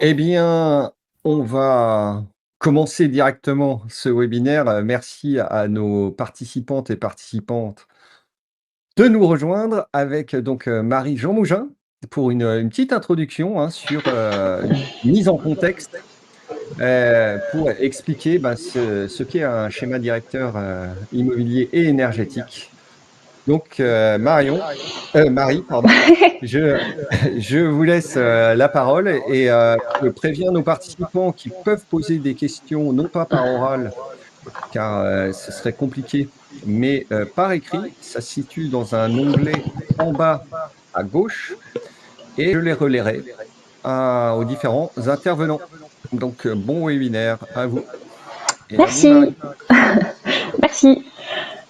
Eh bien, on va commencer directement ce webinaire. Merci à nos participantes et participantes de nous rejoindre avec donc Marie-Jean Mougin pour une petite introduction, hein, sur, une mise en contexte, pour expliquer, ben, ce qu'est un schéma directeur, immobilier et énergétique. Donc, Marie, pardon, je je vous laisse, la parole et je préviens nos participants qui peuvent poser des questions, non pas par oral, car, ce serait compliqué, mais, par écrit. Ça se situe dans un onglet en bas à gauche et je les relayerai aux différents intervenants. Donc, bon webinaire à vous et à vous, Merci. Marie. Merci.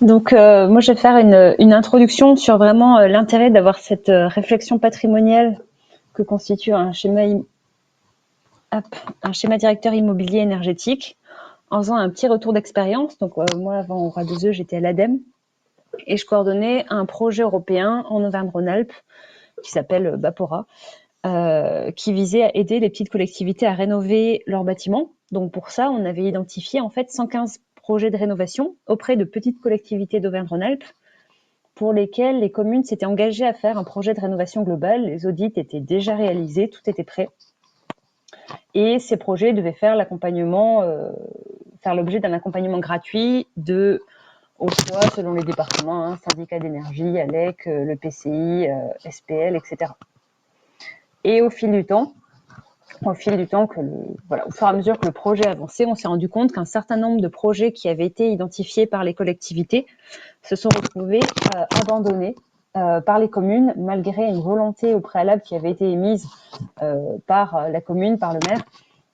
Donc, moi, je vais faire une introduction sur vraiment l'intérêt d'avoir cette réflexion patrimoniale que constitue un schéma directeur immobilier énergétique, en faisant un petit retour d'expérience. Donc, moi, avant au Roi des Œufs, j'étais à l'ADEME et je coordonnais un projet européen en Auvergne-Rhône-Alpes qui s'appelle Bapora, qui visait à aider les petites collectivités à rénover leurs bâtiments. Donc pour ça, on avait identifié en fait 115 projets de rénovation auprès de petites collectivités d'Auvergne-Rhône-Alpes pour lesquels les communes s'étaient engagées à faire un projet de rénovation globale. Les audits étaient déjà réalisés, tout était prêt. Et ces projets devaient faire faire l'objet d'un accompagnement gratuit au choix selon les départements, hein, syndicat d'énergie, ALEC, le PCI, SPL, etc. Et au fil du temps, au fur et à mesure que le projet avançait, on s'est rendu compte qu'un certain nombre de projets qui avaient été identifiés par les collectivités se sont retrouvés abandonnés par les communes, malgré une volonté au préalable qui avait été émise par la commune, par le maire,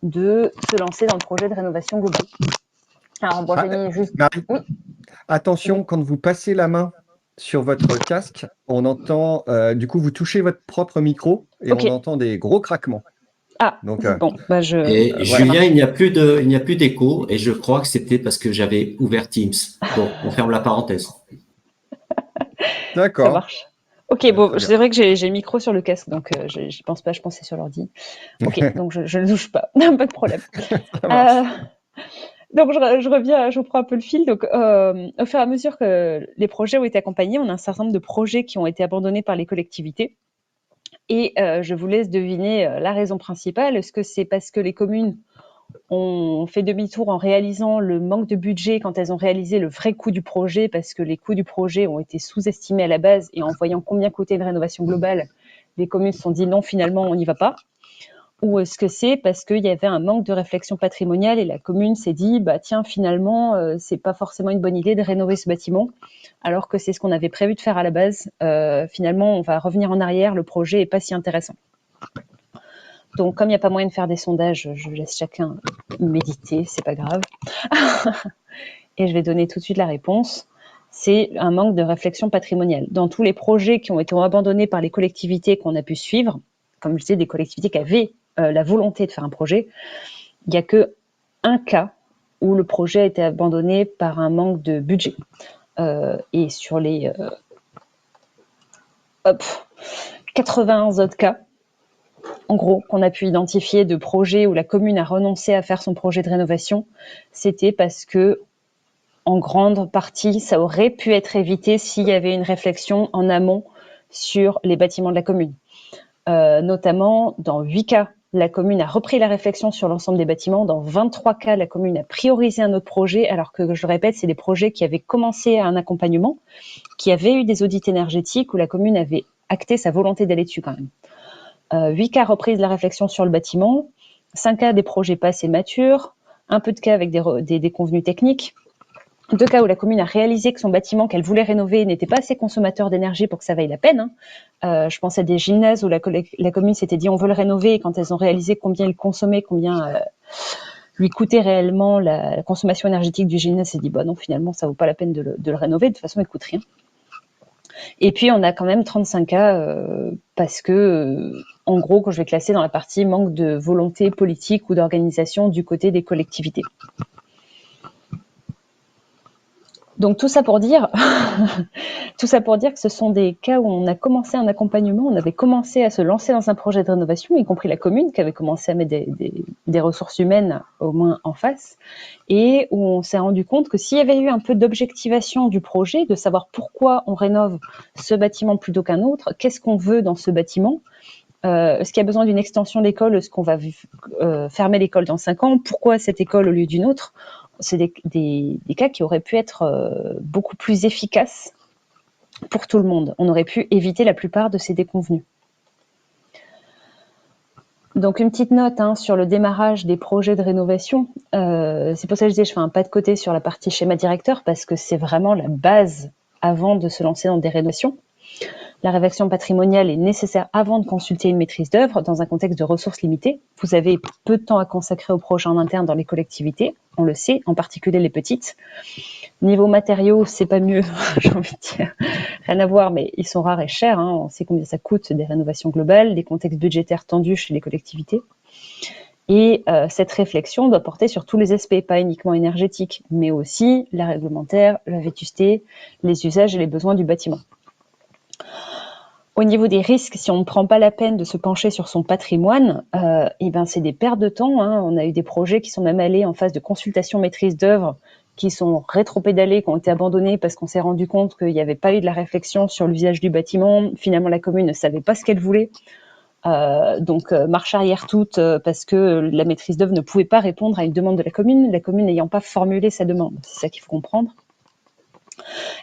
de se lancer dans le projet de rénovation globale. Alors, bon, Ah, j'ai mis juste... Marie, Oui, attention, oui. quand vous passez la main sur votre casque, on entend, du coup, vous touchez votre propre micro et Ok. on entend des gros craquements. Ah, Donc, bon, bah Et ça voilà. Julien, marche. il n'y a plus d'écho et je crois que c'était parce que j'avais ouvert Teams. Bon, on ferme la parenthèse. Ça D'accord. marche. Ok, bon, Très bien. c'est vrai que j'ai le micro sur le casque, donc j'y pense pas, je pensais sur l'ordi. Ok, donc je ne touche pas, pas de problème. Ça Euh, marche. donc je reviens, je reprends un peu le fil. Donc au fur et à mesure que les projets ont été accompagnés, on a un certain nombre de projets qui ont été abandonnés par les collectivités. Et je vous laisse deviner la raison principale. Est-ce que c'est parce que les communes ont fait demi-tour en réalisant le manque de budget quand elles ont réalisé le vrai coût du projet, parce que les coûts du projet ont été sous-estimés à la base, et en voyant combien coûtait une rénovation globale, les communes se sont dit non, finalement, on n'y va pas? Ou est-ce que c'est parce qu'il y avait un manque de réflexion patrimoniale et la commune s'est dit, bah tiens, finalement, c'est pas forcément une bonne idée de rénover ce bâtiment, alors que c'est ce qu'on avait prévu de faire à la base. Finalement, on va revenir en arrière, le projet est pas si intéressant. Donc, comme il n'y a pas moyen de faire des sondages, je laisse chacun méditer, c'est pas grave. Et je vais donner tout de suite la réponse. C'est un manque de réflexion patrimoniale. Dans tous les projets qui ont été abandonnés par les collectivités qu'on a pu suivre, comme je disais, des collectivités qui avaient la volonté de faire un projet, il n'y a qu'un cas où le projet a été abandonné par un manque de budget. Et sur les 80 autres cas, en gros, qu'on a pu identifier de projets où la commune a renoncé à faire son projet de rénovation, c'était parce que, en grande partie, ça aurait pu être évité s'il y avait une réflexion en amont sur les bâtiments de la commune. Notamment, dans 8 cas, la commune a repris la réflexion sur l'ensemble des bâtiments. Dans 23 cas, la commune a priorisé un autre projet, alors que, je le répète, c'est des projets qui avaient commencé à un accompagnement, qui avaient eu des audits énergétiques, où la commune avait acté sa volonté d'aller dessus quand même. 8 cas reprise de la réflexion sur le bâtiment, 5 cas des projets pas assez matures, un peu de cas avec des déconvenues techniques, 2 cas où la commune a réalisé que son bâtiment qu'elle voulait rénover n'était pas assez consommateur d'énergie pour que ça vaille la peine. Je pense à des gymnases où la commune s'était dit on veut le rénover, et quand elles ont réalisé combien il consommait, combien lui coûtait réellement la consommation énergétique du gymnase, s'est dit bah non, finalement ça vaut pas la peine de le rénover, de toute façon il coûte rien. Et puis on a quand même 35 cas parce que, en gros, que je vais classer dans la partie manque de volonté politique ou d'organisation du côté des collectivités. Donc tout ça pour dire, Tout ça pour dire que ce sont des cas où on a commencé un accompagnement, on avait commencé à se lancer dans un projet de rénovation, y compris la commune qui avait commencé à mettre des ressources humaines au moins en face, et où on s'est rendu compte que s'il y avait eu un peu d'objectivation du projet, de savoir pourquoi on rénove ce bâtiment plutôt qu'un autre, qu'est-ce qu'on veut dans ce bâtiment, est-ce qu'il y a besoin d'une extension d'école, est-ce qu'on va fermer l'école dans 5 ans, pourquoi cette école au lieu d'une autre, c'est des cas qui auraient pu être beaucoup plus efficaces pour tout le monde. On aurait pu éviter la plupart de ces déconvenues. Donc une petite note sur le démarrage des projets de rénovation. C'est pour ça que je disais je fais un pas de côté sur la partie schéma directeur parce que c'est vraiment la base avant de se lancer dans des rénovations. La rédaction patrimoniale est nécessaire avant de consulter une maîtrise d'œuvre dans un contexte de ressources limitées. Vous avez peu de temps à consacrer aux projets en interne dans les collectivités, on le sait, en particulier les petites. Niveau matériaux, c'est pas mieux, j'ai envie de dire. Rien à voir, mais ils sont rares et chers. On sait combien ça coûte des rénovations globales, des contextes budgétaires tendus chez les collectivités. Et cette réflexion doit porter sur tous les aspects, pas uniquement énergétiques, mais aussi la réglementaire, la vétusté, les usages et les besoins du bâtiment. Au niveau des risques, si on ne prend pas la peine de se pencher sur son patrimoine, c'est des pertes de temps. On a eu des projets qui sont même allés en phase de consultation maîtrise d'œuvre, qui sont rétropédalés, qui ont été abandonnés parce qu'on s'est rendu compte qu'il n'y avait pas eu de la réflexion sur l'usage du bâtiment. Finalement, la commune ne savait pas ce qu'elle voulait. Donc, marche arrière toute parce que la maîtrise d'œuvre ne pouvait pas répondre à une demande de la commune n'ayant pas formulé sa demande. C'est ça qu'il faut comprendre.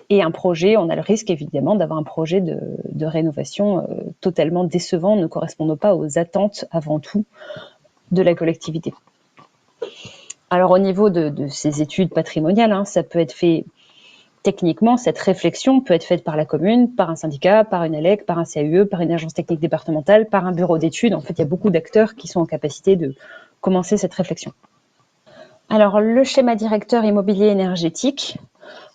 Et un projet, on a le risque évidemment d'avoir un projet de rénovation totalement décevant, ne correspondant pas aux attentes avant tout de la collectivité. Alors au niveau de ces études patrimoniales, ça peut être fait techniquement, cette réflexion peut être faite par la commune, par un syndicat, par une ALEC, par un CAUE, par une agence technique départementale, par un bureau d'études. En fait, il y a beaucoup d'acteurs qui sont en capacité de commencer cette réflexion. Alors le schéma directeur immobilier énergétique,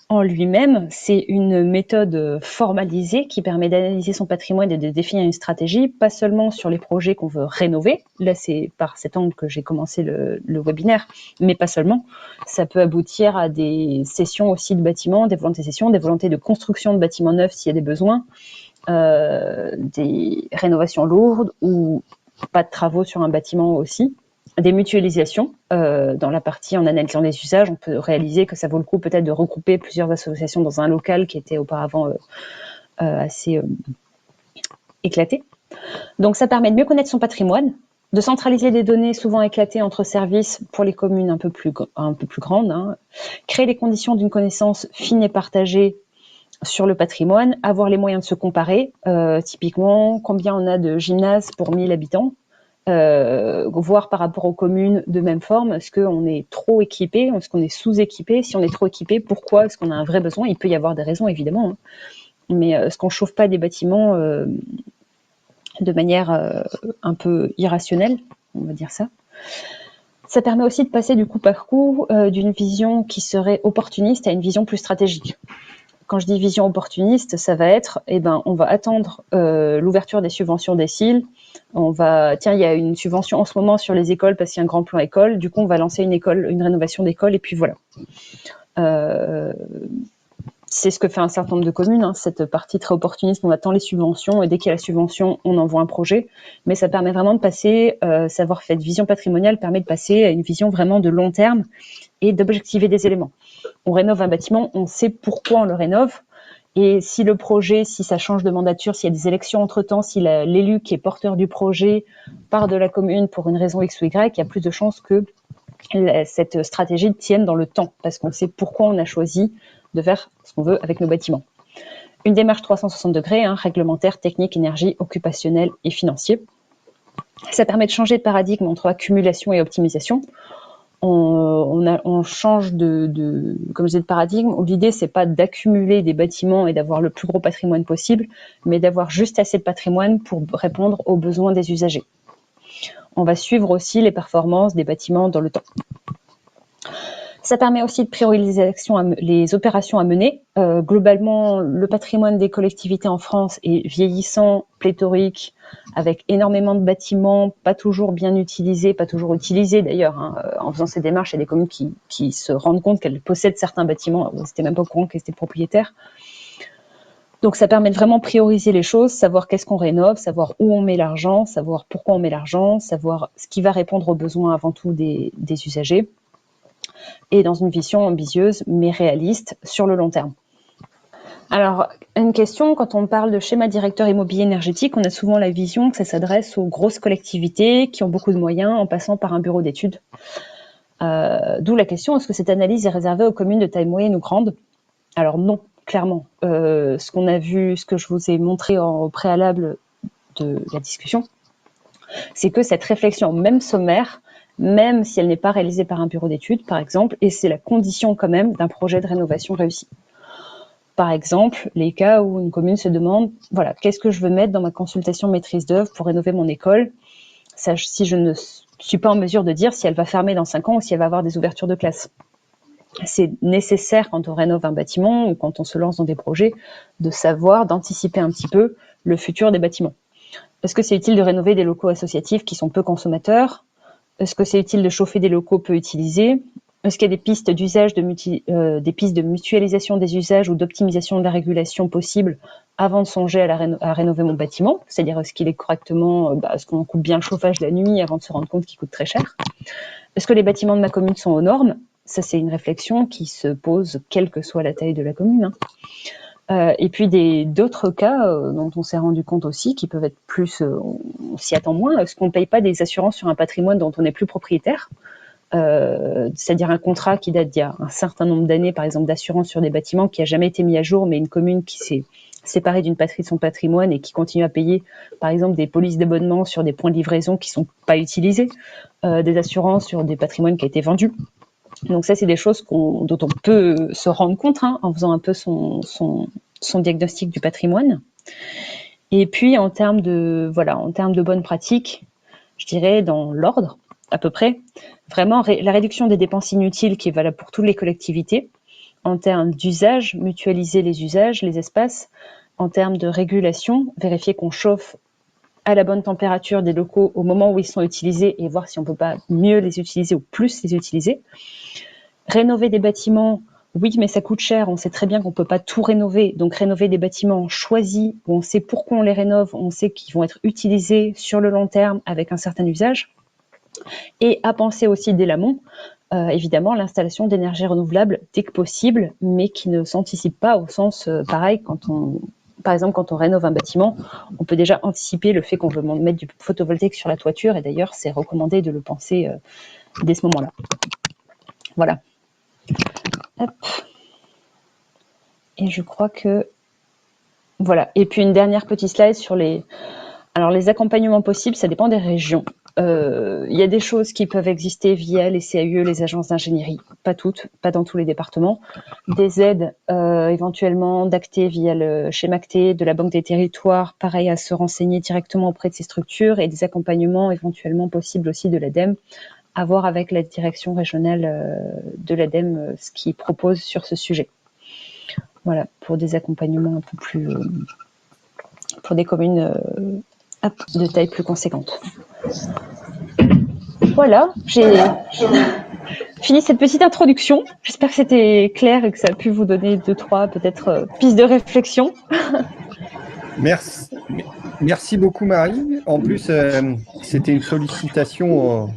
en lui-même, c'est une méthode formalisée qui permet d'analyser son patrimoine et de définir une stratégie, pas seulement sur les projets qu'on veut rénover. Là, c'est par cet angle que j'ai commencé le webinaire, mais pas seulement. Ça peut aboutir à des cessions aussi de bâtiments, des volontés de cession, des volontés de construction de bâtiments neufs s'il y a des besoins, des rénovations lourdes ou pas de travaux sur un bâtiment aussi. Des mutualisations. Dans la partie en analysant les usages, on peut réaliser que ça vaut le coup peut-être de regrouper plusieurs associations dans un local qui était auparavant assez éclaté. Donc ça permet de mieux connaître son patrimoine, de centraliser des données souvent éclatées entre services pour les communes un peu plus grandes, créer les conditions d'une connaissance fine et partagée sur le patrimoine, avoir les moyens de se comparer, typiquement combien on a de gymnases pour 1000 habitants, voir par rapport aux communes de même forme, est-ce qu'on est trop équipé, est-ce qu'on est sous-équipé, si on est trop équipé, pourquoi, est-ce qu'on a un vrai besoin, il peut y avoir des raisons évidemment, mais est-ce qu'on ne chauffe pas des bâtiments de manière un peu irrationnelle, on va dire ça. Ça permet aussi de passer du coup par coup d'une vision qui serait opportuniste à une vision plus stratégique. Quand je dis vision opportuniste, ça va être, on va attendre l'ouverture des subventions déciles. Il y a une subvention en ce moment sur les écoles parce qu'il y a un grand plan école. Du coup, on va lancer une rénovation d'école et puis voilà. C'est ce que fait un certain nombre de communes, cette partie très opportuniste. On attend les subventions et dès qu'il y a la subvention, on envoie un projet. Mais ça permet vraiment de passer, savoir fait vision patrimoniale permet de passer à une vision vraiment de long terme et d'objectiver des éléments. On rénove un bâtiment, on sait pourquoi on le rénove. Et si le projet, si ça change de mandature, s'il y a des élections entre-temps, si l'élu qui est porteur du projet part de la commune pour une raison X ou Y, il y a plus de chances que cette stratégie tienne dans le temps, parce qu'on sait pourquoi on a choisi de faire ce qu'on veut avec nos bâtiments. Une démarche 360 degrés, réglementaire, technique, énergie, occupationnelle et financier. Ça permet de changer de paradigme entre accumulation et optimisation. On change comme je disais, de paradigme, où l'idée, c'est pas d'accumuler des bâtiments et d'avoir le plus gros patrimoine possible, mais d'avoir juste assez de patrimoine pour répondre aux besoins des usagers. On va suivre aussi les performances des bâtiments dans le temps. Ça permet aussi de prioriser les opérations à mener. Globalement, le patrimoine des collectivités en France est vieillissant, pléthorique, avec énormément de bâtiments, pas toujours bien utilisés, pas toujours utilisés d'ailleurs. En faisant ces démarches, il y a des communes qui se rendent compte qu'elles possèdent certains bâtiments, elles n'étaient même pas au courant qu'elles étaient propriétaires. Donc ça permet de vraiment prioriser les choses, savoir qu'est-ce qu'on rénove, savoir où on met l'argent, savoir pourquoi on met l'argent, savoir ce qui va répondre aux besoins avant tout des usagers, et dans une vision ambitieuse mais réaliste sur le long terme. Alors, une question, quand on parle de schéma directeur immobilier énergétique, on a souvent la vision que ça s'adresse aux grosses collectivités qui ont beaucoup de moyens en passant par un bureau d'études. D'où la question, est-ce que cette analyse est réservée aux communes de taille moyenne ou grande? Alors non, clairement. Ce qu'on a vu, ce que je vous ai montré au préalable de la discussion, c'est que cette réflexion, même sommaire, même si elle n'est pas réalisée par un bureau d'études, par exemple, et c'est la condition quand même d'un projet de rénovation réussi. Par exemple, les cas où une commune se demande, voilà, qu'est-ce que je veux mettre dans ma consultation maîtrise d'œuvre pour rénover mon école, si je ne suis pas en mesure de dire si elle va fermer dans 5 ans ou si elle va avoir des ouvertures de classe. C'est nécessaire quand on rénove un bâtiment ou quand on se lance dans des projets de savoir, d'anticiper un petit peu le futur des bâtiments. Est-ce que c'est utile de rénover des locaux associatifs qui sont peu consommateurs? Est-ce que c'est utile de chauffer des locaux peu utilisés? Est-ce qu'il y a des pistes d'usage, des pistes de mutualisation des usages ou d'optimisation de la régulation possible avant de songer à rénover mon bâtiment? C'est-à-dire, est-ce qu'il est correctement, est-ce qu'on coupe bien le chauffage la nuit avant de se rendre compte qu'il coûte très cher? Est-ce que les bâtiments de ma commune sont aux normes? Ça, c'est une réflexion qui se pose quelle que soit la taille de la commune. Et puis d'autres cas dont on s'est rendu compte aussi, qui peuvent être plus, on s'y attend moins. Est-ce qu'on ne paye pas des assurances sur un patrimoine dont on n'est plus propriétaire? C'est-à-dire un contrat qui date d'il y a un certain nombre d'années, par exemple d'assurance sur des bâtiments qui n'a jamais été mis à jour, mais une commune qui s'est séparée d'une partie de son patrimoine et qui continue à payer, par exemple, des polices d'abonnement sur des points de livraison qui ne sont pas utilisés, des assurances sur des patrimoines qui ont été vendus. Donc ça, c'est des choses dont on peut se rendre compte en faisant un peu son diagnostic du patrimoine. Et puis, en termes de bonnes pratiques, je dirais dans l'ordre, à peu près, vraiment la réduction des dépenses inutiles qui est valable pour toutes les collectivités, en termes d'usage, mutualiser les usages, les espaces, en termes de régulation, vérifier qu'on chauffe à la bonne température des locaux au moment où ils sont utilisés et voir si on ne peut pas mieux les utiliser ou plus les utiliser. Rénover des bâtiments, oui, mais ça coûte cher, on sait très bien qu'on ne peut pas tout rénover, donc rénover des bâtiments choisis, où on sait pourquoi on les rénove, on sait qu'ils vont être utilisés sur le long terme avec un certain usage. Et à penser aussi dès l'amont, évidemment, l'installation d'énergie renouvelable dès que possible, mais qui ne s'anticipe pas au sens pareil par exemple, quand on rénove un bâtiment, on peut déjà anticiper le fait qu'on veut mettre du photovoltaïque sur la toiture, et d'ailleurs, c'est recommandé de le penser dès ce moment-là. Voilà. Hop. Et je crois que... Voilà. Et puis, une dernière petite slide sur les accompagnements possibles, ça dépend des régions. Il y a des choses qui peuvent exister via les CAUE, les agences d'ingénierie, pas toutes, pas dans tous les départements. Des aides éventuellement d'ACTE via le schéma ACTE, de la Banque des territoires, pareil à se renseigner directement auprès de ces structures, et des accompagnements éventuellement possibles aussi de l'ADEME, à voir avec la direction régionale de l'ADEME ce qu'ils proposent sur ce sujet. Voilà, pour des accompagnements un peu plus... pour des communes de taille plus conséquente. Voilà, j'ai fini cette petite introduction. J'espère que c'était clair et que ça a pu vous donner 2-3 peut-être pistes de réflexion. Merci beaucoup Marie. En plus, c'était une sollicitation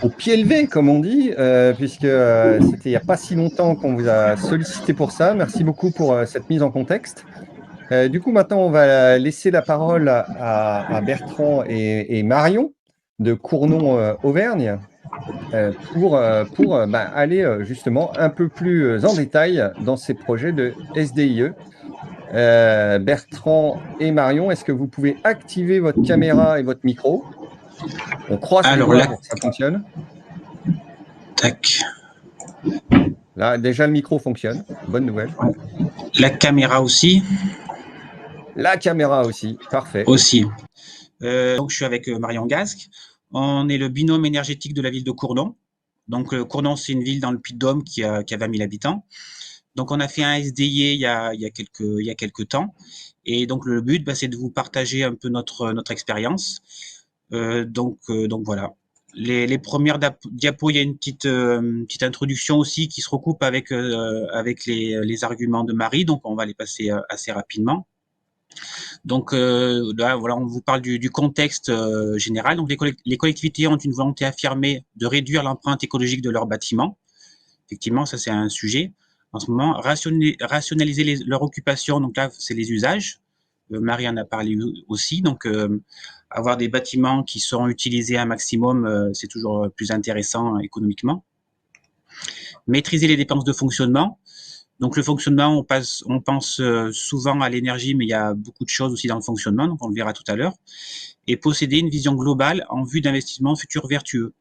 au pied levé, comme on dit, puisque c'était il n'y a pas si longtemps qu'on vous a sollicité pour ça. Merci beaucoup pour cette mise en contexte. Du coup, maintenant, on va laisser la parole à Bertrand et Marion de Cournon-Auvergne pour aller justement un peu plus en détail dans ces projets de SDIE. Bertrand et Marion, est-ce que vous pouvez activer votre caméra et votre micro? On croise les doigts pour que ça fonctionne. Tac. Là, déjà, le micro fonctionne. Bonne nouvelle. La caméra aussi. La caméra aussi. Parfait. Aussi. Donc, je suis avec Marion Gasque. On est le binôme énergétique de la ville de Cournon. Donc, Cournon, c'est une ville dans le Puy-de-Dôme qui a 20 000 habitants. Donc, on a fait un SDIE il y a quelques temps. Et donc, le but, c'est de vous partager un peu notre expérience. Donc voilà. Les premières diapos, il y a une petite introduction aussi qui se recoupe avec les arguments de Marie, donc on va les passer assez rapidement. Donc là, voilà, on vous parle du contexte général. Donc les collectivités ont une volonté affirmée de réduire l'empreinte écologique de leurs bâtiments. Effectivement, ça c'est un sujet. En ce moment, rationaliser leur occupation, donc là c'est les usages. Marie en a parlé aussi. Donc avoir des bâtiments qui seront utilisés un maximum, c'est toujours plus intéressant économiquement. Maîtriser les dépenses de fonctionnement. Donc le fonctionnement, on pense souvent à l'énergie, mais il y a beaucoup de choses aussi dans le fonctionnement, donc on le verra tout à l'heure. Et posséder une vision globale en vue d'investissements futurs vertueux.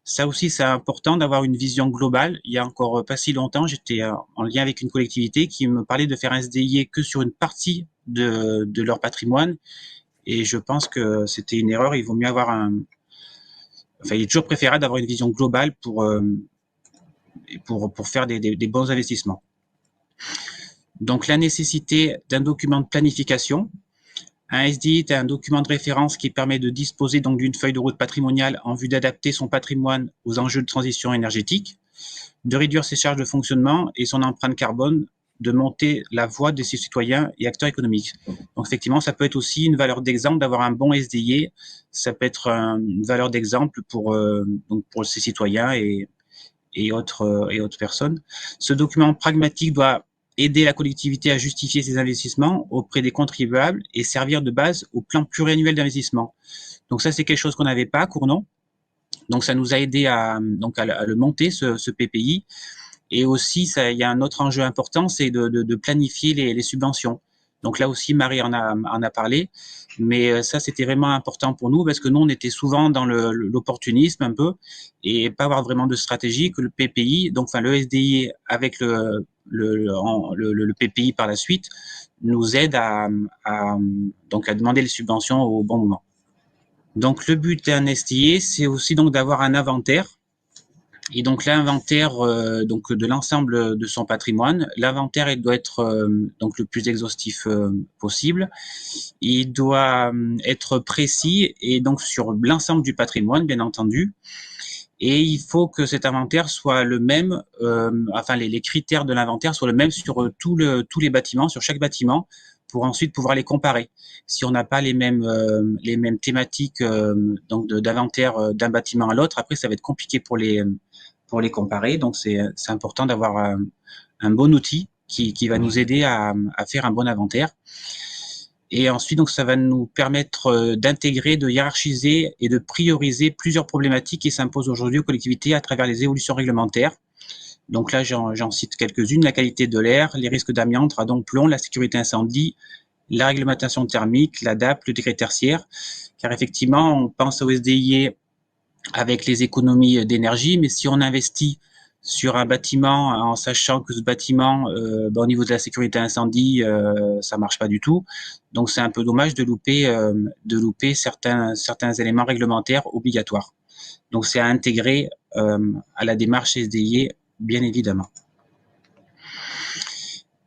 Ça aussi, c'est important d'avoir une vision globale. Il y a encore pas si longtemps, j'étais en lien avec une collectivité qui me parlait de faire un SDIE que sur une partie de leur patrimoine. Et je pense que c'était une erreur. Il vaut mieux avoir enfin, il est toujours préférable d'avoir une vision globale pour faire des bons investissements. Donc, la nécessité d'un document de planification. Un SDI est un document de référence qui permet de disposer donc d'une feuille de route patrimoniale en vue d'adapter son patrimoine aux enjeux de transition énergétique, de réduire ses charges de fonctionnement et son empreinte carbone, de monter la voix de ses citoyens et acteurs économiques. Donc effectivement, ça peut être aussi une valeur d'exemple d'avoir un bon SDI. Ça peut être une valeur d'exemple pour ses citoyens et autres personnes. Ce document pragmatique doit aider la collectivité à justifier ses investissements auprès des contribuables et servir de base au plan pluriannuel d'investissement. Donc ça, c'est quelque chose qu'on n'avait pas à Cournon. Donc ça nous a aidé à le monter, ce PPI. Et aussi, il y a un autre enjeu important, c'est de planifier les subventions. Donc là aussi, Marie en a parlé. Mais ça, c'était vraiment important pour nous parce que nous, on était souvent dans l'opportunisme un peu et pas avoir vraiment de stratégie, que le PPI, donc enfin le SDI avec le PPI par la suite, nous aide à demander les subventions au bon moment. Donc le but d'un SDI, c'est aussi donc d'avoir un inventaire. Et donc l'inventaire donc de l'ensemble de son patrimoine, l'inventaire il doit être donc le plus exhaustif possible. Il doit être précis et donc sur l'ensemble du patrimoine, bien entendu. Et il faut que cet inventaire soit le même, enfin les critères de l'inventaire soient le même sur tous les bâtiments, sur chaque bâtiment, pour ensuite pouvoir les comparer. Si on n'a pas les mêmes thématiques donc d'inventaire d'un bâtiment à l'autre, après ça va être compliqué pour les comparer. Donc c'est important d'avoir un bon outil qui va nous aider à faire un bon inventaire. Et ensuite, donc, ça va nous permettre d'intégrer, de hiérarchiser et de prioriser plusieurs problématiques qui s'imposent aujourd'hui aux collectivités à travers les évolutions réglementaires. Donc là, j'en cite quelques-unes: la qualité de l'air, les risques d'amiante, radon, plomb, la sécurité incendie, la réglementation thermique, l'ADAP, le décret tertiaire. Car effectivement, on pense au SDIE avec les économies d'énergie, mais si on investit sur un bâtiment en sachant que ce bâtiment, au niveau de la sécurité incendie, ça marche pas du tout. Donc c'est un peu dommage de louper certains éléments réglementaires obligatoires. Donc c'est à intégrer à la démarche SDIE, bien évidemment.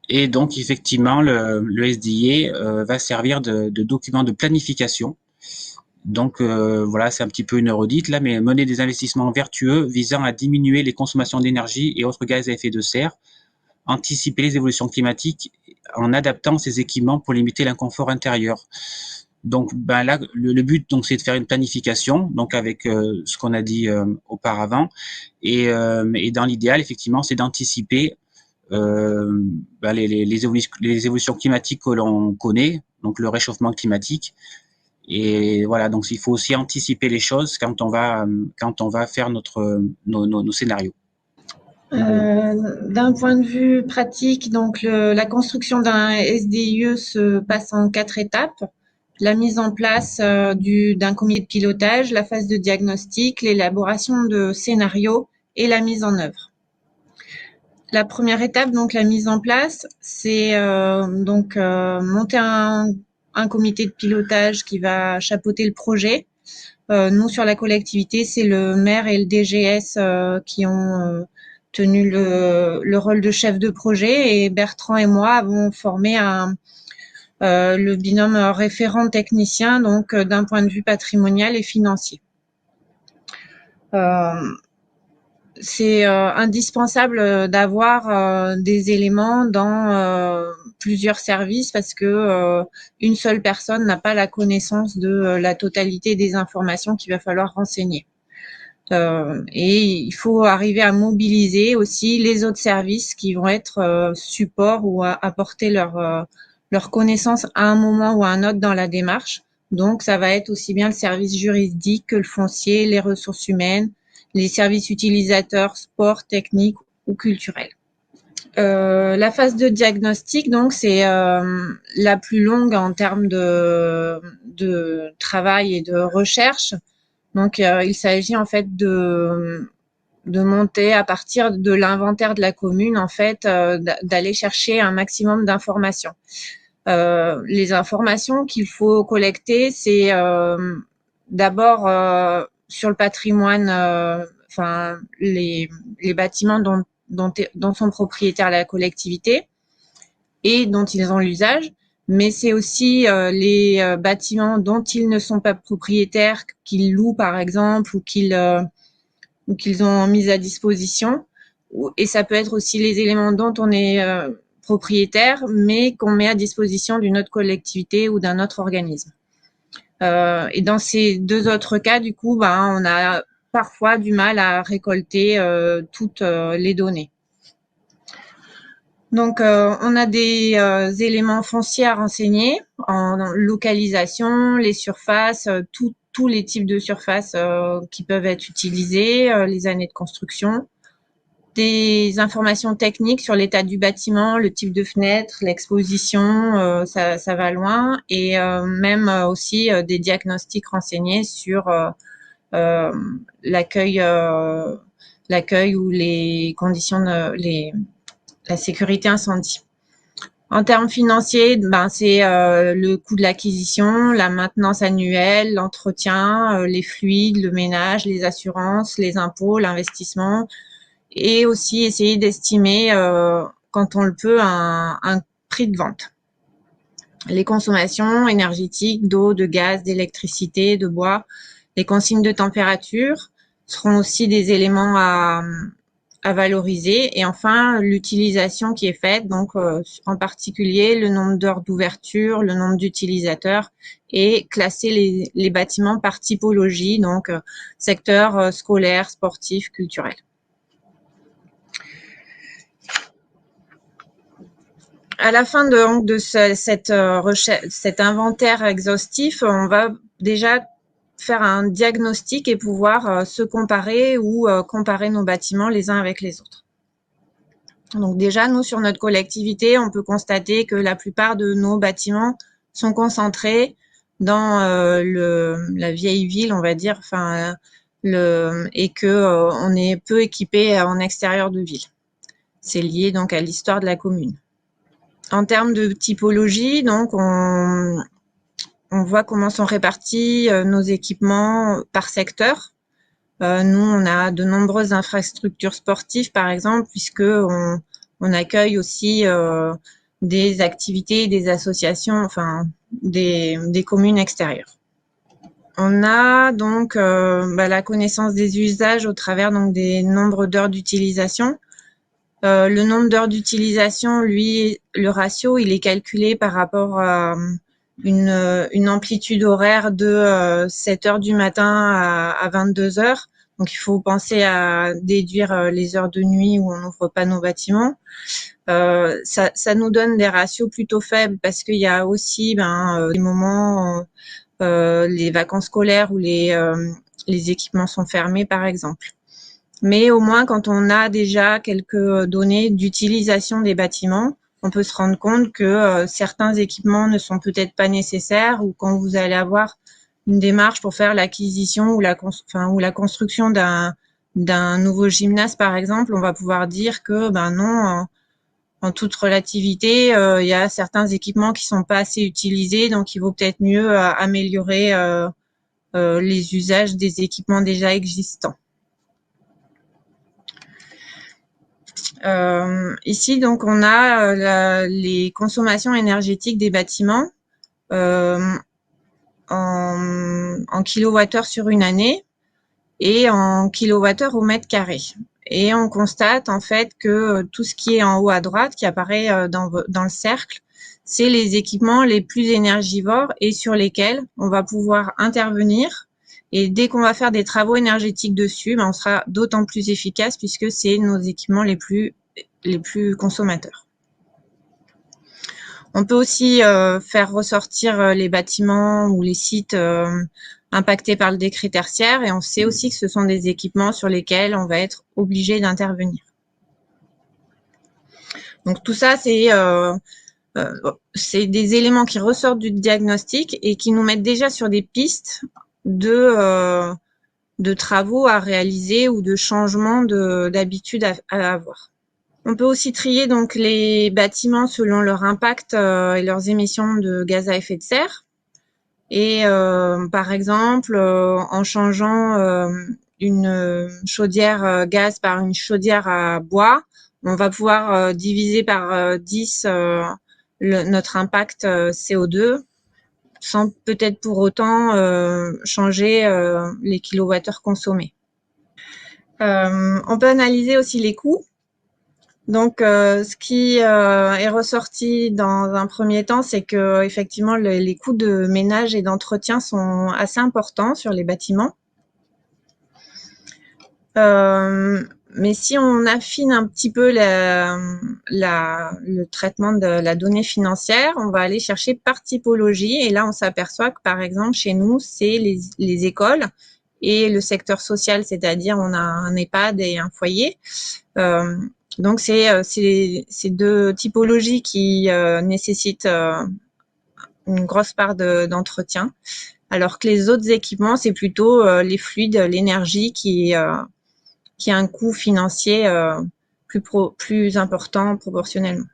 Et donc effectivement, le SDIE va servir de document de planification. Donc voilà, c'est un petit peu une redite là, mais mener des investissements vertueux visant à diminuer les consommations d'énergie et autres gaz à effet de serre, anticiper les évolutions climatiques en adaptant ces équipements pour limiter l'inconfort intérieur. Donc là, le but donc c'est de faire une planification, donc avec ce qu'on a dit auparavant, et dans l'idéal effectivement c'est d'anticiper les évolutions climatiques que l'on connaît, donc le réchauffement climatique. Et voilà, donc il faut aussi anticiper les choses quand on va faire nos scénarios. D'un point de vue pratique, donc la construction d'un SDIE se passe en 4 étapes. La mise en place d'un comité de pilotage, la phase de diagnostic, l'élaboration de scénarios et la mise en œuvre. La première étape, donc la mise en place, c'est monter un comité de pilotage qui va chapeauter le projet. Nous, sur la collectivité, c'est le maire et le DGS qui ont tenu le rôle de chef de projet, et Bertrand et moi avons formé le binôme référent technicien, donc d'un point de vue patrimonial et financier. c'est indispensable d'avoir des éléments dans plusieurs services parce que une seule personne n'a pas la connaissance de la totalité des informations qu'il va falloir renseigner. Et il faut arriver à mobiliser aussi les autres services qui vont être support ou apporter leur connaissance à un moment ou à un autre dans la démarche. Donc, ça va être aussi bien le service juridique que le foncier, les ressources humaines, les services utilisateurs, sport, technique ou culturel. La phase de diagnostic, donc, c'est la plus longue en termes de travail et de recherche. Donc, il s'agit en fait de monter à partir de l'inventaire de la commune, en fait, d'aller chercher un maximum d'informations. Les informations qu'il faut collecter, c'est d'abord sur le patrimoine, enfin les bâtiments dont sont propriétaires la collectivité et dont ils ont l'usage, mais c'est aussi les bâtiments dont ils ne sont pas propriétaires, qu'ils louent par exemple ou qu'ils ont mis à disposition. Et ça peut être aussi les éléments dont on est propriétaire, mais qu'on met à disposition d'une autre collectivité ou d'un autre organisme. Et dans ces deux autres cas, du coup, on a parfois du mal à récolter toutes les données. Donc, on a des éléments fonciers à renseigner en localisation, les surfaces, tous les types de surfaces qui peuvent être utilisées, les années de construction, des informations techniques sur l'état du bâtiment, le type de fenêtre, l'exposition, ça va loin, et même aussi des diagnostics renseignés sur l'accueil ou les conditions la sécurité incendie. En termes financiers, c'est le coût de l'acquisition, la maintenance annuelle, l'entretien, les fluides, le ménage, les assurances, les impôts, l'investissement, et aussi essayer d'estimer, quand on le peut, un prix de vente. Les consommations énergétiques d'eau, de gaz, d'électricité, de bois, les consignes de température seront aussi des éléments à valoriser. Et enfin, l'utilisation qui est faite, donc en particulier le nombre d'heures d'ouverture, le nombre d'utilisateurs, et classer les bâtiments par typologie, donc secteur scolaire, sportif, culturel. À la fin de cet inventaire exhaustif, on va déjà faire un diagnostic et pouvoir se comparer ou comparer nos bâtiments les uns avec les autres. Donc déjà, nous, sur notre collectivité, on peut constater que la plupart de nos bâtiments sont concentrés dans la vieille ville, on va dire, et que on est peu équipé en extérieur de ville. C'est lié donc à l'histoire de la commune. En termes de typologie, donc on voit comment sont répartis nos équipements par secteur. Nous, on a de nombreuses infrastructures sportives, par exemple, puisque on accueille aussi des activités, des associations, enfin des communes extérieures. On a donc la connaissance des usages au travers donc des nombres d'heures d'utilisation. Le nombre d'heures d'utilisation, lui, le ratio, il est calculé par rapport à une amplitude horaire de 7 heures du matin à 22 heures. Donc, il faut penser à déduire les heures de nuit où on n'ouvre pas nos bâtiments. Ça nous donne des ratios plutôt faibles parce qu'il y a aussi des moments, les vacances scolaires où les équipements sont fermés, par exemple. Mais au moins, quand on a déjà quelques données d'utilisation des bâtiments, on peut se rendre compte que certains équipements ne sont peut-être pas nécessaires, ou quand vous allez avoir une démarche pour faire l'acquisition ou la construction d'un nouveau gymnase, par exemple, on va pouvoir dire que non, en toute relativité, il y a certains équipements qui sont pas assez utilisés, donc il vaut peut-être mieux améliorer les usages des équipements déjà existants. Ici, donc, on a les consommations énergétiques des bâtiments en kilowattheures sur une année et en kilowattheures au mètre carré. et on constate en fait que tout ce qui est en haut à droite, qui apparaît dans le cercle, c'est les équipements les plus énergivores et sur lesquels on va pouvoir intervenir. Et dès qu'on va faire des travaux énergétiques dessus, on sera d'autant plus efficace puisque c'est nos équipements les plus consommateurs. On peut aussi faire ressortir les bâtiments ou les sites impactés par le décret tertiaire, et on sait aussi que ce sont des équipements sur lesquels on va être obligé d'intervenir. Donc tout ça, c'est des éléments qui ressortent du diagnostic et qui nous mettent déjà sur des pistes de travaux à réaliser ou de changements d'habitude à avoir. On peut aussi trier donc les bâtiments selon leur impact et leurs émissions de gaz à effet de serre. Et par exemple, en changeant une chaudière gaz par une chaudière à bois, on va pouvoir diviser par 10 notre impact CO2 sans peut-être pour autant changer les kilowattheures consommés. On peut analyser aussi les coûts. Donc, ce qui est ressorti dans un premier temps, c'est que effectivement les coûts de ménage et d'entretien sont assez importants sur les bâtiments. Mais si on affine un petit peu le traitement de la donnée financière, on va aller chercher par typologie. Et là, on s'aperçoit que, par exemple, chez nous, c'est les écoles et le secteur social, c'est-à-dire on a un EHPAD et un foyer. Donc, c'est ces deux typologies qui nécessitent une grosse part d'entretien, alors que les autres équipements, c'est plutôt les fluides, l'énergie qui a un coût financier plus important proportionnellement.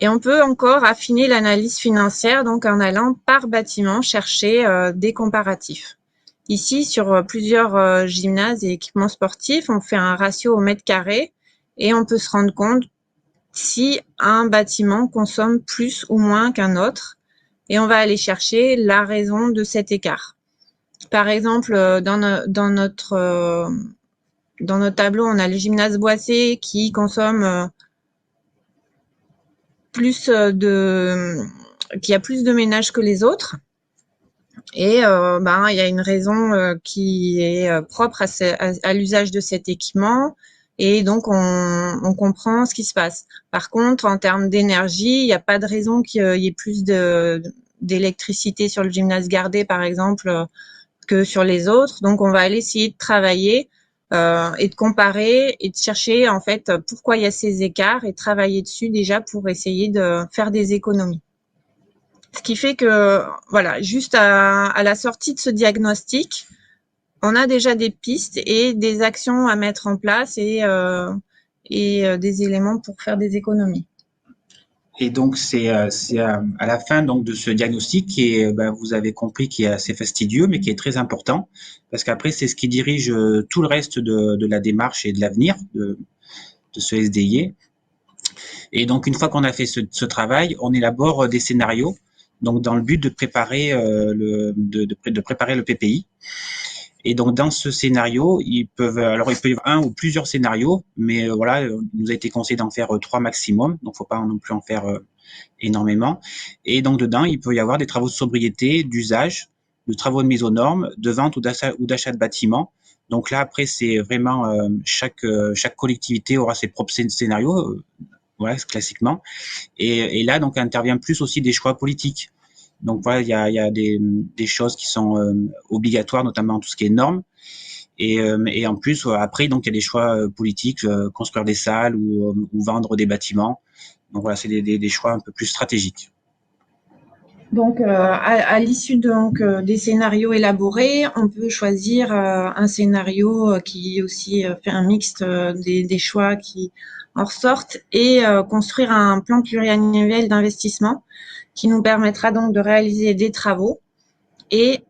Et on peut encore affiner l'analyse financière donc en allant par bâtiment chercher des comparatifs. Ici, sur plusieurs gymnases et équipements sportifs, on fait un ratio au mètre carré et on peut se rendre compte si un bâtiment consomme plus ou moins qu'un autre, et on va aller chercher la raison de cet écart. Par exemple, dans notre tableau, on a le gymnase Boissé qui consomme qui a plus de ménages que les autres. Et il y a une raison qui est propre à l'usage de cet équipement. Et donc, on comprend ce qui se passe. Par contre, en termes d'énergie, il n'y a pas de raison qu'il y ait plus d'électricité sur le gymnase Gardé, par exemple, que sur les autres. Donc, on va aller essayer de travailler et de comparer et de chercher, en fait, pourquoi il y a ces écarts et travailler dessus déjà pour essayer de faire des économies. Ce qui fait que, voilà, juste à la sortie de ce diagnostic, on a déjà des pistes et des actions à mettre en place et des éléments pour faire des économies. Et donc, c'est à la fin donc de ce diagnostic qui est, vous avez compris, qui est assez fastidieux, mais qui est très important, parce qu'après, c'est ce qui dirige tout le reste de la démarche et de l'avenir de ce SDIE. Et donc, une fois qu'on a fait ce travail, on élabore des scénarios, donc dans le but de préparer préparer le PPI. Et donc, dans ce scénario, il peut y avoir un ou plusieurs scénarios, mais voilà, il nous a été conseillé d'en faire 3 maximum, donc faut pas non plus en faire énormément. Et donc, dedans, il peut y avoir des travaux de sobriété, d'usage, de travaux de mise aux normes, de vente ou d'achat de bâtiments. Donc là, après, c'est vraiment chaque collectivité aura ses propres scénarios, voilà, classiquement. Et là, donc, intervient plus aussi des choix politiques. Donc voilà, il y a des choses qui sont obligatoires, notamment tout ce qui est normes. Et en plus, après, donc il y a des choix politiques, construire des salles ou vendre des bâtiments. Donc voilà, c'est des choix un peu plus stratégiques. Donc, à l'issue des scénarios élaborés, on peut choisir un scénario qui aussi fait un mixte des choix qui en ressortent et construire un plan pluriannuel d'investissement qui nous permettra donc de réaliser des travaux et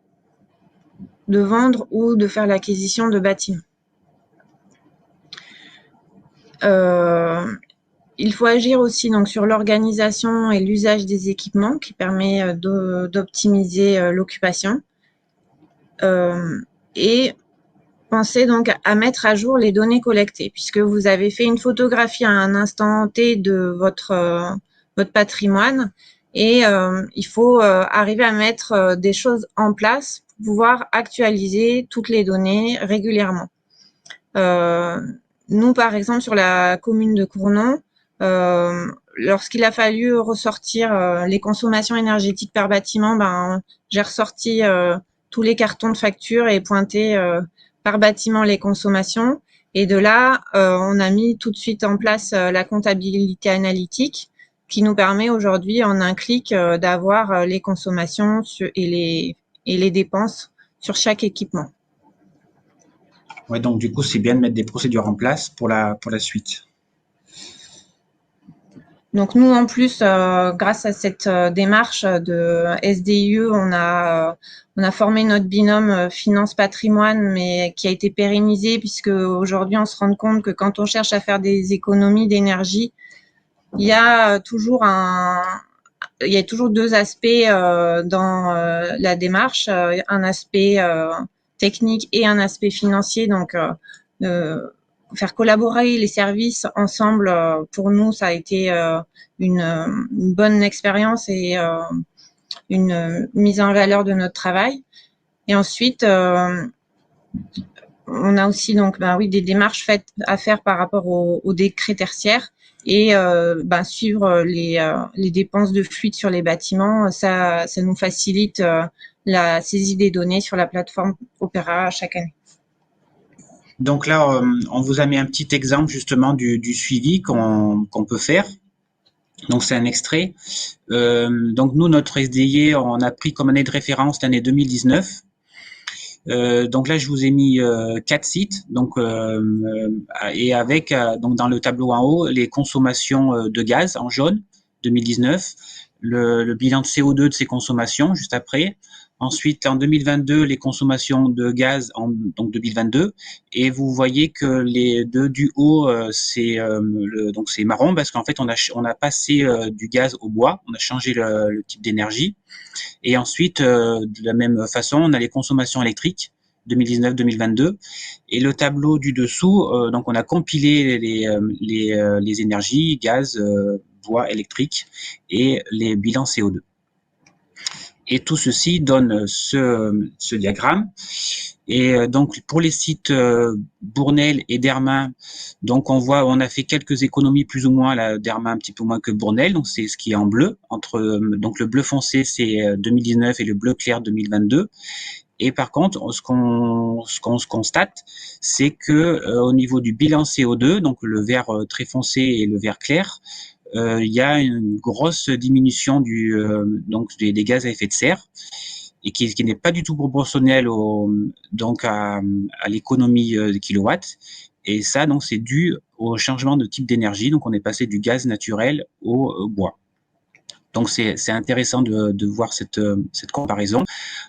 de vendre ou de faire l'acquisition de bâtiments. Il faut agir aussi donc sur l'organisation et l'usage des équipements qui permet d'optimiser l'occupation. Et pensez donc à mettre à jour les données collectées, puisque vous avez fait une photographie à un instant T de votre patrimoine et il faut arriver à mettre des choses en place pour pouvoir actualiser toutes les données régulièrement. Nous, par exemple, sur la commune de Cournon, lorsqu'il a fallu ressortir les consommations énergétiques par bâtiment, j'ai ressorti tous les cartons de factures et pointé par bâtiment les consommations. Et de là, on a mis tout de suite en place la comptabilité analytique qui nous permet aujourd'hui, en un clic, d'avoir les consommations et les dépenses sur chaque équipement. Ouais, donc du coup, c'est bien de mettre des procédures en place pour la suite. Donc nous, en plus, grâce à cette démarche de SDIE, on a formé notre binôme finance-patrimoine, mais qui a été pérennisé puisque aujourd'hui, on se rend compte que quand on cherche à faire des économies d'énergie, il y a toujours deux aspects dans la démarche, un aspect technique et un aspect financier. Donc, faire collaborer les services ensemble, pour nous, ça a été une bonne expérience et une mise en valeur de notre travail. Et ensuite, on a aussi donc des démarches faites à faire par rapport au décret tertiaire et suivre les dépenses de fluide sur les bâtiments. Ça nous facilite la saisie des données sur la plateforme Opera chaque année. Donc là, on vous a mis un petit exemple justement du suivi qu'on peut faire. Donc c'est un extrait. Donc nous, notre SDI, on a pris comme année de référence l'année 2019. Donc là, je vous ai mis 4 sites. Donc et avec donc dans le tableau en haut les consommations de gaz en jaune 2019, le bilan de CO2 de ces consommations juste après. Ensuite, en 2022, les consommations de gaz en donc 2022. Et vous voyez que les deux du haut, donc c'est marron parce qu'en fait on a passé du gaz au bois, on a changé le type d'énergie. Et ensuite, de la même façon, on a les consommations électriques 2019-2022. Et le tableau du dessous, donc on a compilé les énergies, gaz, bois, électrique et les bilans CO2. Et tout ceci donne ce diagramme. Et donc pour les sites Bournel et Dermain, donc on a fait quelques économies plus ou moins, la Dermain un petit peu moins que Bournel, donc c'est ce qui est en bleu. Donc le bleu foncé c'est 2019 et le bleu clair 2022. Et par contre, ce qu'on constate, c'est que au niveau du bilan CO2, donc le vert très foncé et le vert clair, il y a une grosse diminution donc des gaz à effet de serre et qui n'est pas du tout proportionnelle à l'économie de kilowatts. Et ça, donc, c'est dû au changement de type d'énergie. Donc, on est passé du gaz naturel au bois. Donc, c'est intéressant de voir cette comparaison.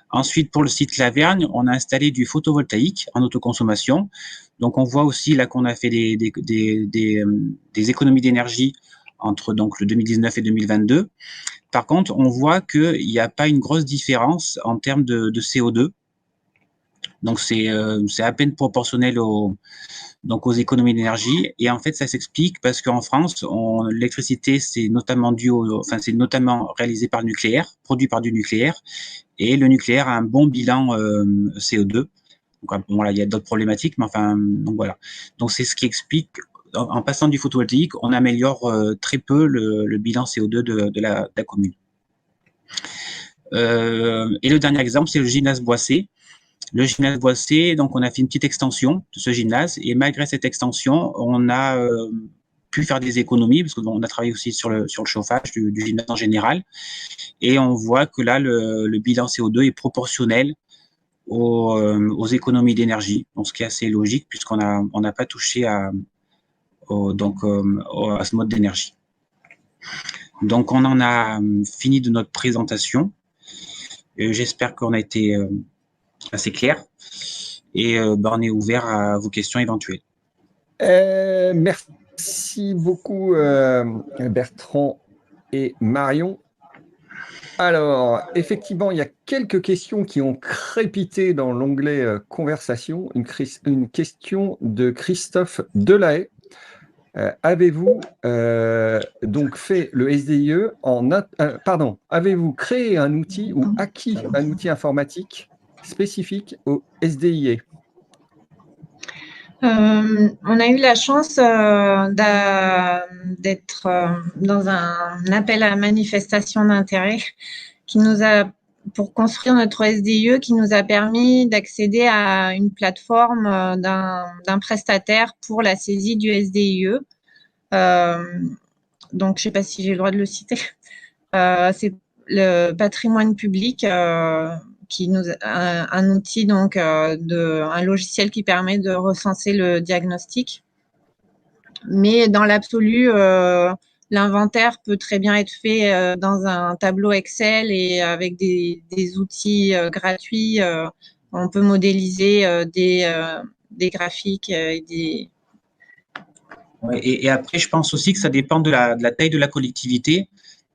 Ensuite, pour le site Lavergne, on a installé du photovoltaïque en autoconsommation. Donc, on voit aussi là qu'on a fait des économies d'énergie entre donc le 2019 et 2022. Par contre, on voit qu'il n'y a pas une grosse différence en termes de CO2. Donc, c'est à peine proportionnel aux économies d'énergie. Et en fait, ça s'explique parce qu'en France, l'électricité, c'est notamment c'est notamment réalisé par le nucléaire, produit par du nucléaire. Et le nucléaire a un bon bilan CO2. Donc, voilà, il y a d'autres problématiques, mais enfin, donc voilà. Donc, c'est ce qui explique. En passant du photovoltaïque, on améliore très peu le bilan CO2 de la commune. Et le dernier exemple, c'est le gymnase Boissé. Le gymnase Boissé, donc on a fait une petite extension de ce gymnase, et malgré cette extension, on a pu faire des économies, parce qu'on a travaillé aussi sur le chauffage du gymnase en général, et on voit que là, le bilan CO2 est proportionnel aux économies d'énergie, donc ce qui est assez logique, puisqu'on n'a pas touché à ce mode d'énergie. Donc, on en a fini de notre présentation. J'espère qu'on a été assez clair. Et on est ouvert à vos questions éventuelles. Merci beaucoup, Bertrand et Marion. Alors, effectivement, il y a quelques questions qui ont crépité dans l'onglet conversation. Une question de Christophe Delahaye. Avez-vous donc fait le SDIE pardon, avez-vous créé un outil ou acquis un outil informatique spécifique au SDIE? On a eu la chance d'être dans un appel à manifestation d'intérêt qui nous a, pour construire notre SDIE, qui nous a permis d'accéder à une plateforme d'un prestataire pour la saisie du SDIE. Donc, je ne sais pas si j'ai le droit de le citer. C'est le patrimoine public qui nous un outil donc un logiciel qui permet de recenser le diagnostic. Mais dans l'absolu, l'inventaire peut très bien être fait dans un tableau Excel et avec des outils gratuits, on peut modéliser des graphiques et des. Ouais, et après, je pense aussi que ça dépend de la taille de la collectivité,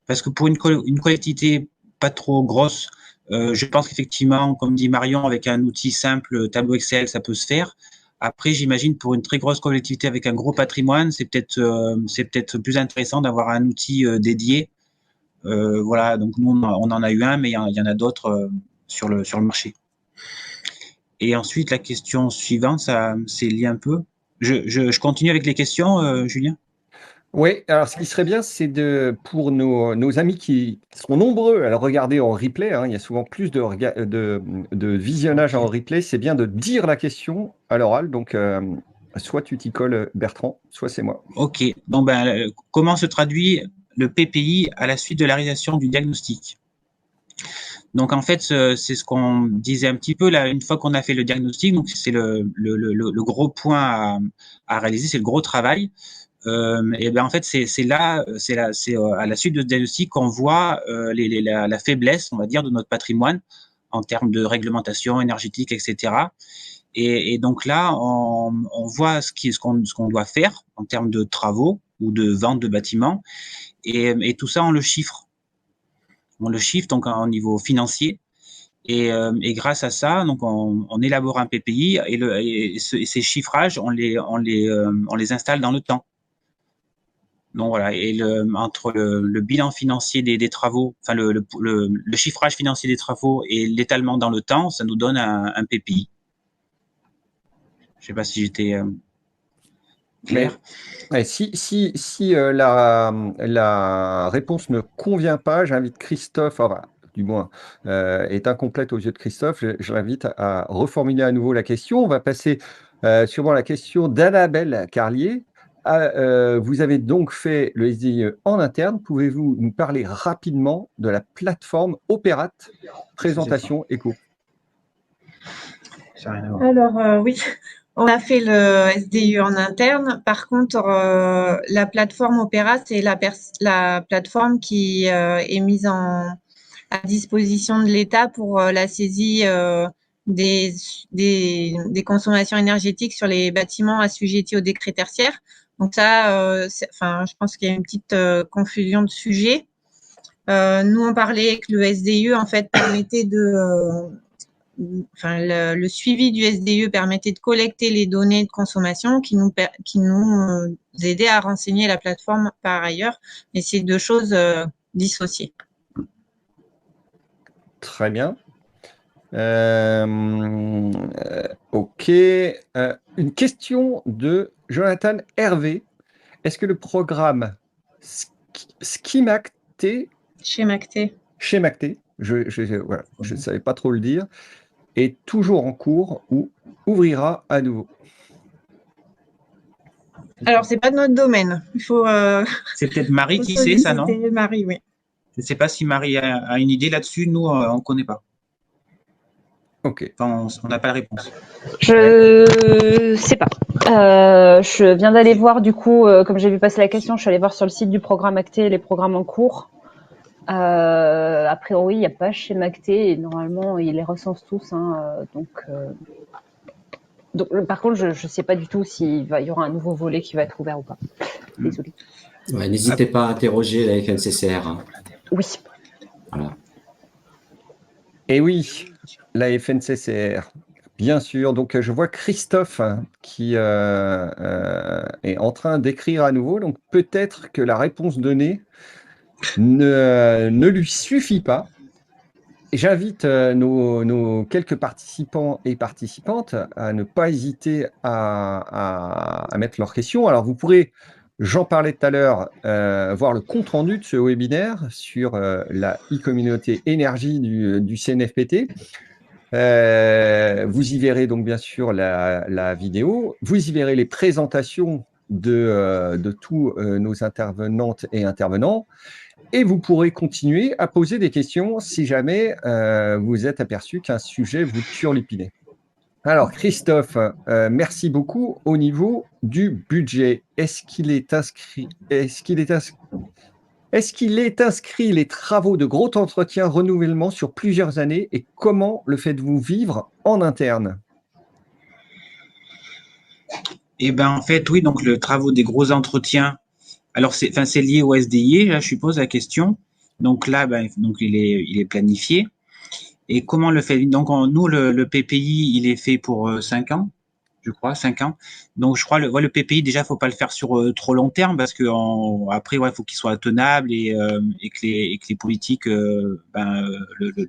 parce que pour une collectivité pas trop grosse, je pense qu'effectivement, comme dit Marion, avec un outil simple, tableau Excel, ça peut se faire. Après, j'imagine pour une très grosse collectivité avec un gros patrimoine, c'est peut-être plus intéressant d'avoir un outil dédié. Voilà, donc nous, on en a eu un, mais il y en a d'autres sur le marché. Et ensuite, la question suivante, ça c'est lié un peu. Je continue avec les questions, Julien? Oui, alors ce qui serait bien, c'est pour nos amis qui sont nombreux à le regarder en replay, hein, il y a souvent plus de visionnage en replay, c'est bien de dire la question à l'oral. Donc, soit tu t'y colles, Bertrand, soit c'est moi. Ok, donc comment se traduit le PPI à la suite de la réalisation du diagnostic? Donc en fait, c'est ce qu'on disait un petit peu là, une fois qu'on a fait le diagnostic, donc c'est le gros point à réaliser, c'est le gros travail. Et ben en fait, c'est à la suite de ce diagnostic qu'on voit la faiblesse, on va dire, de notre patrimoine en termes de réglementation énergétique, etc. Et donc là, on voit ce qu'on doit faire en termes de travaux ou de vente de bâtiments, et tout ça, on le chiffre. On le chiffre donc au niveau financier. Et grâce à ça, donc on élabore un PPI et ces chiffrages, on les installe dans le temps. Donc voilà, et entre le bilan financier des travaux, enfin le chiffrage financier des travaux et l'étalement dans le temps, ça nous donne un PPI. Je ne sais pas si j'étais clair. Mais, si la réponse ne convient pas, j'invite Christophe, enfin, du moins est incomplète aux yeux de Christophe, je l'invite à reformuler à nouveau la question. On va passer sûrement à la question d'Annabelle Carlier. Vous avez donc fait le SDIE en interne. Pouvez-vous nous parler rapidement de la plateforme Opérate Présentation Éco? Alors oui, on a fait le SDIE en interne. Par contre, la plateforme Opera, c'est la plateforme qui est mise à disposition de l'État pour la saisie des consommations énergétiques sur les bâtiments assujettis au décret tertiaire. Donc ça, je pense qu'il y a une petite confusion de sujet. Nous, on parlait que le SDIE, en fait, permettait le suivi du SDIE permettait de collecter les données de consommation qui nous aidaient à renseigner la plateforme par ailleurs, mais c'est deux choses dissociées. Très bien. Ok. Une question de Jonathan Hervé. Est-ce que le programme Schemacté, voilà, je ne savais pas trop le dire, est toujours en cours ou ouvrira à nouveau? Alors, c'est pas de notre domaine. Il faut. C'est peut-être Marie qui sait ça, non? Marie, oui. Je ne sais pas si Marie a une idée là-dessus. Nous, on ne connaît pas. Ok. Enfin, on n'a pas la réponse. Je sais pas. Je viens d'aller voir, du coup, comme j'ai vu passer la question, je suis allée voir sur le site du programme Acté les programmes en cours. A priori, il n'y a pas Schemacté et normalement, ils les recensent tous. Donc, par contre, je ne sais pas du tout s'il y aura un nouveau volet qui va être ouvert ou pas. Désolée. Ouais, n'hésitez pas à interroger la FNCCR. Hein. Oui. Voilà. Et oui, la FNCCR, bien sûr. Donc, je vois Christophe qui est en train d'écrire à nouveau. Donc, peut-être que la réponse donnée ne lui suffit pas. Et j'invite nos quelques participants et participantes à ne pas hésiter à mettre leurs questions. Alors, vous pourrez, j'en parlais tout à l'heure, voir le compte-rendu de ce webinaire sur la e-communauté énergie du CNFPT. Vous y verrez donc bien sûr la vidéo. Vous y verrez les présentations de tous nos intervenantes et intervenants. Et vous pourrez continuer à poser des questions si jamais vous êtes aperçu qu'un sujet vous turlupinait. Alors, Christophe, merci beaucoup. Au niveau du budget, est-ce qu'il est inscrit les travaux de gros entretien renouvellement sur plusieurs années et comment le faites-vous vivre en interne? Et ben en fait, oui, donc le travaux des gros entretiens. Alors c'est lié au SDI, là, je suppose la question. Donc là, donc il est planifié. Et comment le fait? Donc nous le PPI, il est fait pour 5 ans, je crois, 5 ans. Donc je crois le PPI déjà, faut pas le faire sur trop long terme parce que après faut qu'il soit tenable et que les politiques le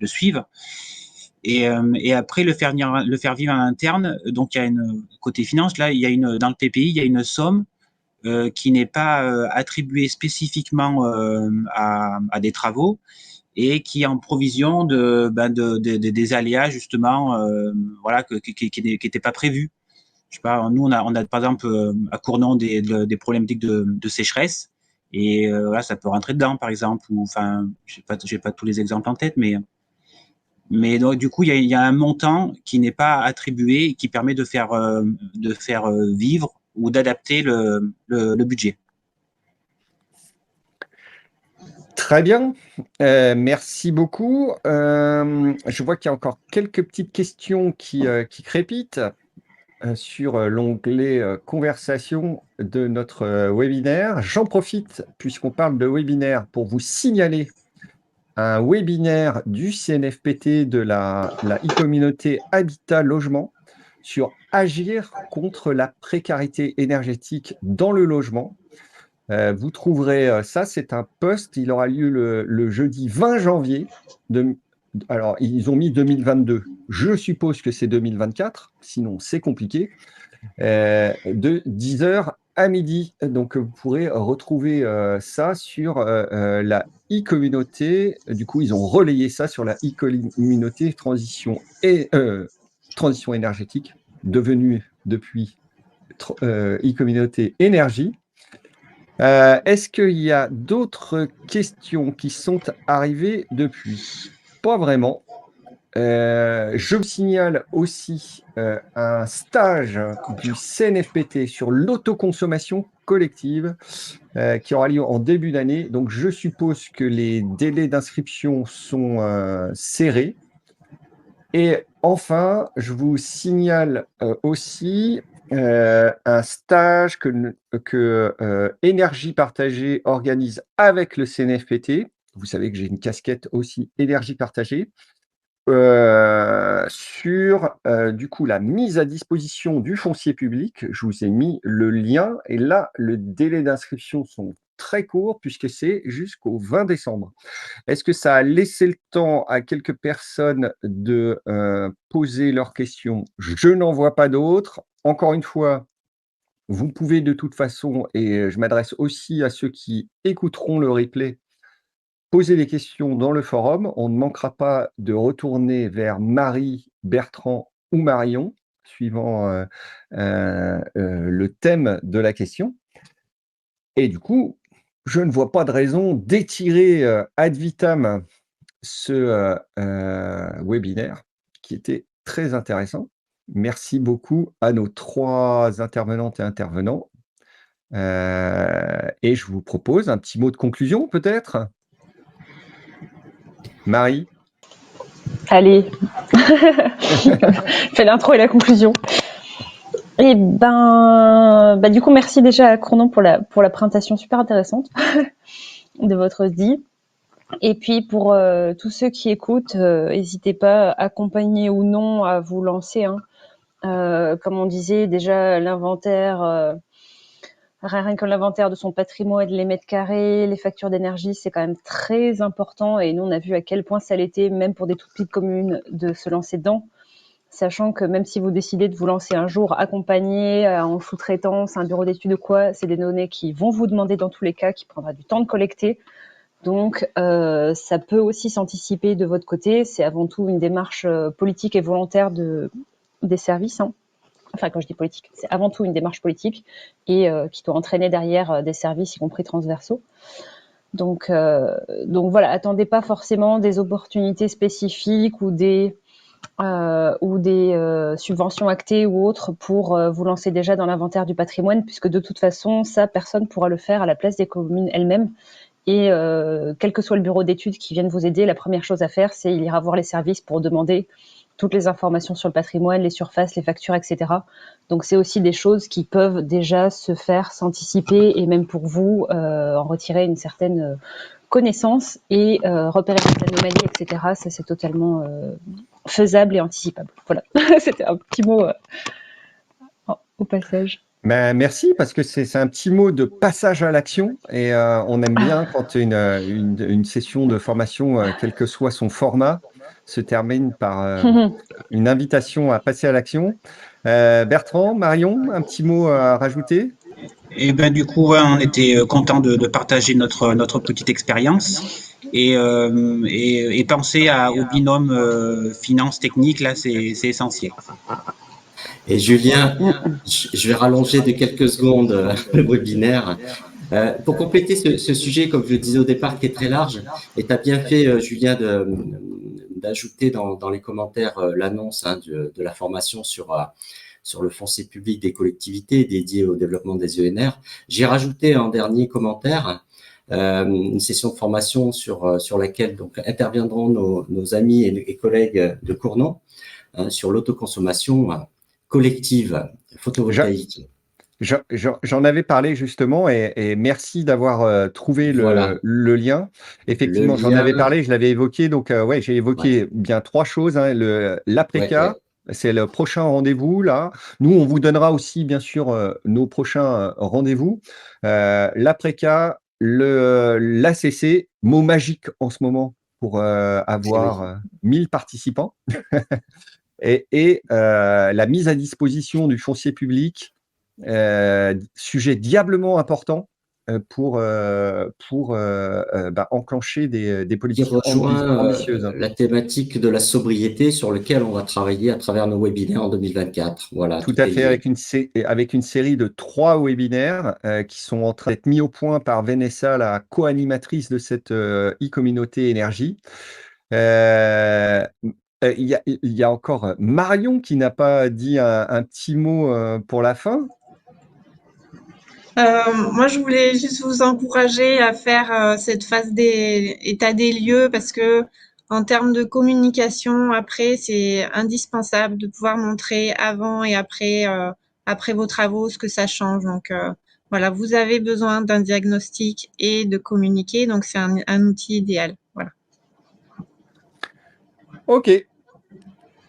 suivent. Et après le faire vivre en interne. Donc il y a une côté finance là, dans le PPI, il y a une somme qui n'est pas attribuée spécifiquement à des travaux et qui est en provision des aléas justement, voilà, qui n'étaient pas prévus. Je sais pas, nous on a par exemple à Cournon des problématiques de sécheresse et là ça peut rentrer dedans par exemple, ou enfin j'ai pas tous les exemples en tête, mais donc du coup il y a un montant qui n'est pas attribué et qui permet de faire vivre ou d'adapter le budget. Très bien, merci beaucoup. Je vois qu'il y a encore quelques petites questions qui crépitent sur l'onglet conversation de notre webinaire. J'en profite, puisqu'on parle de webinaire, pour vous signaler un webinaire du CNFPT de la e-communauté Habitat Logement sur agir contre la précarité énergétique dans le logement. Vous trouverez ça, c'est un post, il aura lieu le jeudi 20 janvier. Alors, ils ont mis 2022. Je suppose que c'est 2024, sinon c'est compliqué. De 10h à midi. Donc, vous pourrez retrouver ça sur la e-communauté. Du coup, ils ont relayé ça sur la e-communauté transition énergétique, devenue depuis e-communauté énergie. Est-ce qu'il y a d'autres questions qui sont arrivées depuis? Pas vraiment. Je vous signale aussi un stage du CNFPT sur l'autoconsommation collective qui aura lieu en début d'année. Donc, je suppose que les délais d'inscription sont serrés. Et enfin, je vous signale aussi un stage que Énergie Partagée organise avec le CNFPT. Vous savez que j'ai une casquette aussi Énergie Partagée. Sur du coup la mise à disposition du foncier public. Je vous ai mis le lien et là, le délai d'inscription sont très courts puisque c'est jusqu'au 20 décembre. Est-ce que ça a laissé le temps à quelques personnes de poser leurs questions? Je n'en vois pas d'autres. Encore une fois, vous pouvez de toute façon, et je m'adresse aussi à ceux qui écouteront le replay, poser des questions dans le forum. On ne manquera pas de retourner vers Marie, Bertrand ou Marion, suivant le thème de la question. Et du coup, je ne vois pas de raison d'étirer ad vitam ce webinaire qui était très intéressant. Merci beaucoup à nos 3 intervenantes et intervenants. Et je vous propose un petit mot de conclusion peut-être? Marie? Allez, fais l'intro et la conclusion. Et du coup, merci déjà à Cournon pour la présentation super intéressante de votre SDI. Et puis pour tous ceux qui écoutent, n'hésitez pas, accompagnés ou non, à vous lancer. Hein. Comme on disait, déjà l'inventaire, rien que l'inventaire de son patrimoine, les mètres carrés, les factures d'énergie, c'est quand même très important. Et nous, on a vu à quel point ça l'était, même pour des toutes petites communes, de se lancer dedans. Sachant que même si vous décidez de vous lancer un jour accompagné, en sous-traitance, un bureau d'études ou quoi, c'est des données qui vont vous demander dans tous les cas, qui prendra du temps de collecter. Donc, ça peut aussi s'anticiper de votre côté. C'est avant tout une démarche politique et volontaire des services. Hein. Enfin, quand je dis politique, c'est avant tout une démarche politique et qui doit entraîner derrière des services, y compris transversaux. Donc voilà, attendez pas forcément des opportunités spécifiques ou des subventions actées ou autres pour vous lancer déjà dans l'inventaire du patrimoine, puisque de toute façon, ça, personne ne pourra le faire à la place des communes elles-mêmes. Et quel que soit le bureau d'études qui vienne vous aider, la première chose à faire, c'est il ira voir les services pour demander toutes les informations sur le patrimoine, les surfaces, les factures, etc. Donc c'est aussi des choses qui peuvent déjà se faire, s'anticiper, et même pour vous, en retirer une certaine connaissance et repérer les anomalies, etc. Ça, c'est totalement faisable et anticipable. Voilà, c'était un petit mot au passage. Ben, merci, parce que c'est un petit mot de passage à l'action et on aime bien quand une session de formation, quel que soit son format, se termine par une invitation à passer à l'action. Bertrand, Marion, un petit mot à rajouter? Et ben du coup, ouais, on était content de partager notre petite expérience et penser au binôme finance technique là, c'est essentiel. Et Julien, je vais rallonger de quelques secondes le webinaire. Pour compléter ce sujet, comme je le disais au départ, qui est très large, et tu as bien fait, Julien, d'ajouter dans les commentaires l'annonce de la formation sur le foncier public des collectivités dédié au développement des ENR. J'ai rajouté en dernier commentaire une session de formation sur laquelle donc interviendront nos amis et collègues de Cournon sur l'autoconsommation collective photovoltaïque. J'en avais parlé justement et merci d'avoir trouvé Voilà. le lien. Effectivement, j'en avais parlé, je l'avais évoqué. Donc, ouais, j'ai évoqué bien 3 choses. Hein, l'après-cas, c'est le prochain rendez-vous là. Nous, on vous donnera aussi, bien sûr, nos prochains rendez-vous. L'après-cas, l'ACC, mot magique en ce moment pour avoir 1000 participants. et la mise à disposition du foncier public. Sujet diablement important pour enclencher des politiques qui rejoint ambitieuses. la thématique de la sobriété sur laquelle on va travailler à travers nos webinaires en 2024. Voilà, Tout à fait, avec une série de 3 webinaires qui sont en train d'être mis au point par Vanessa, la co-animatrice de cette e-communauté énergie. Il y a encore Marion qui n'a pas dit un petit mot pour la fin. Moi, je voulais juste vous encourager à faire cette phase des états des lieux parce que en termes de communication, après, c'est indispensable de pouvoir montrer avant et après vos travaux ce que ça change. Donc, voilà, vous avez besoin d'un diagnostic et de communiquer, donc c'est un outil idéal. Voilà. Ok,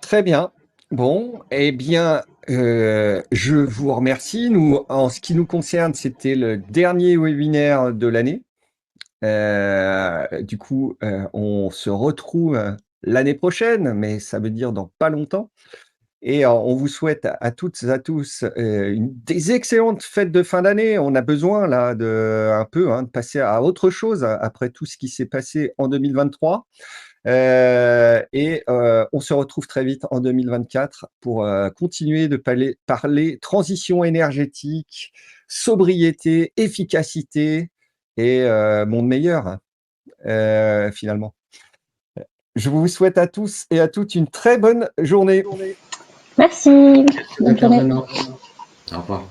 très bien. Bon, eh bien, je vous remercie. Nous, en ce qui nous concerne, c'était le dernier webinaire de l'année. Du coup, on se retrouve l'année prochaine, mais ça veut dire dans pas longtemps. Et on vous souhaite à toutes et à tous des excellentes fêtes de fin d'année. On a besoin là de passer à autre chose après tout ce qui s'est passé en 2023. On se retrouve très vite en 2024 pour continuer de parler transition énergétique, sobriété, efficacité et monde meilleur, finalement. Je vous souhaite à tous et à toutes une très bonne journée. Merci. Bonne journée. Au revoir.